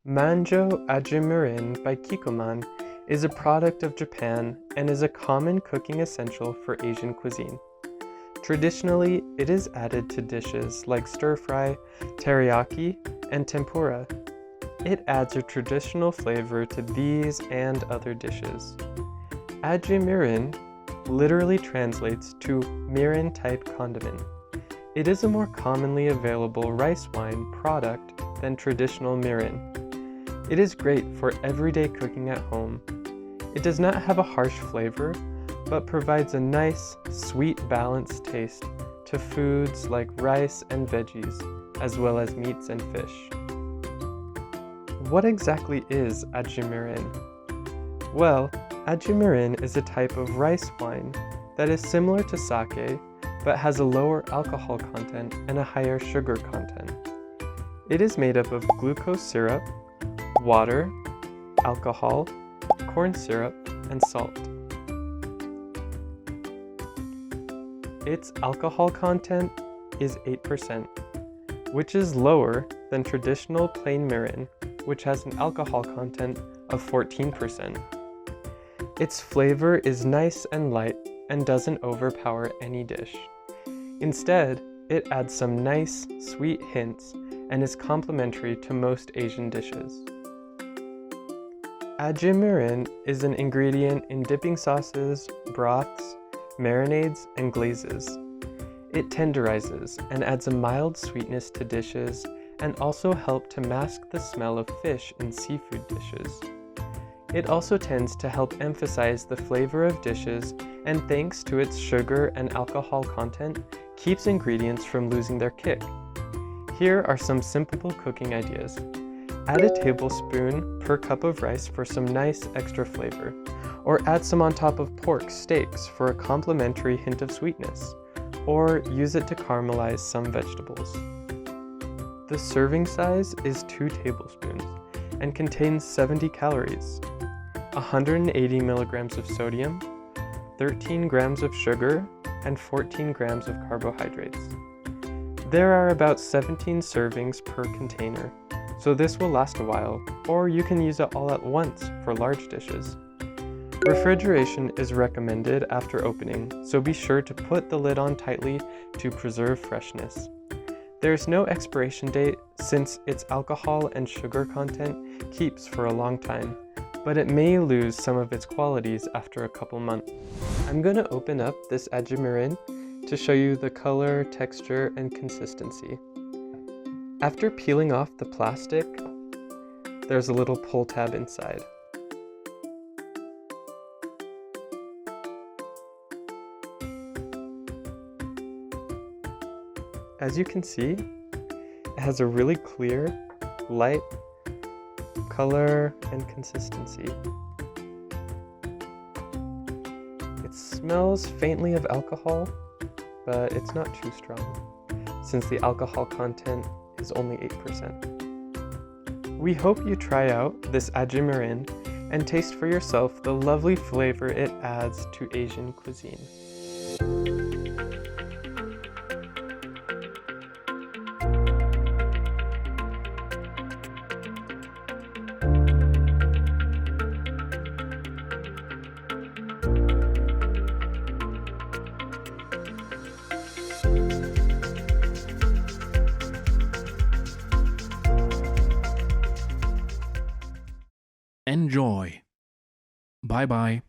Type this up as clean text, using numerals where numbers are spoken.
Manjo Ajimurin by Kikkoman is a product of Japan and is a common cooking essential for Asian cuisine. Traditionally, it is added to dishes like stir-fry, teriyaki, and tempura. It adds a traditional flavor to these and other dishes. Ajimurin literally translates to mirin-type condiment. It is a more commonly available rice wine product than traditional mirin. It is great for everyday cooking at home. It does not have a harsh flavor, but provides a nice, sweet, balanced taste to foods like rice and veggies, as well as meats and fish. What exactly is ajimurin? Well, ajimurin is a type of rice wine that is similar to sake, but has a lower alcohol content and a higher sugar content. It is made up of glucose syrup, water, alcohol, corn syrup, and salt. Its alcohol content is 8%, which is lower than traditional plain mirin, which has an alcohol content of 14%. Its flavor is nice and light and doesn't overpower any dish. Instead, it adds some nice, sweet hints and is complementary to most Asian dishes. Ajimurin is an ingredient in dipping sauces, broths, marinades, and glazes. It tenderizes and adds a mild sweetness to dishes and also helps to mask the smell of fish in seafood dishes. It also tends to help emphasize the flavor of dishes, and thanks to its sugar and alcohol content, keeps ingredients from losing their kick. Here are some simple cooking ideas. Add a tablespoon per cup of rice for some nice extra flavor, or add some on top of pork steaks for a complementary hint of sweetness, or use it to caramelize some vegetables. The serving size is 2 tablespoons and contains 70 calories, 180 milligrams of sodium, 13 grams of sugar, and 14 grams of carbohydrates. There are about 17 servings per container, so this will last a while, or you can use it all at once for large dishes. Refrigeration is recommended after opening, so be sure to put the lid on tightly to preserve freshness. There is no expiration date since its alcohol and sugar content keeps for a long time, but it may lose some of its qualities after a couple months. I'm going to open up this ajimurin to show you the color, texture, and consistency. After peeling off the plastic, there's a little pull tab inside. As you can see, it has a really clear, light color and consistency. It smells faintly of alcohol, but it's not too strong, since the alcohol content is only 8%. We hope you try out this ajimurin and taste for yourself the lovely flavor it adds to Asian cuisine. Enjoy. Bye bye.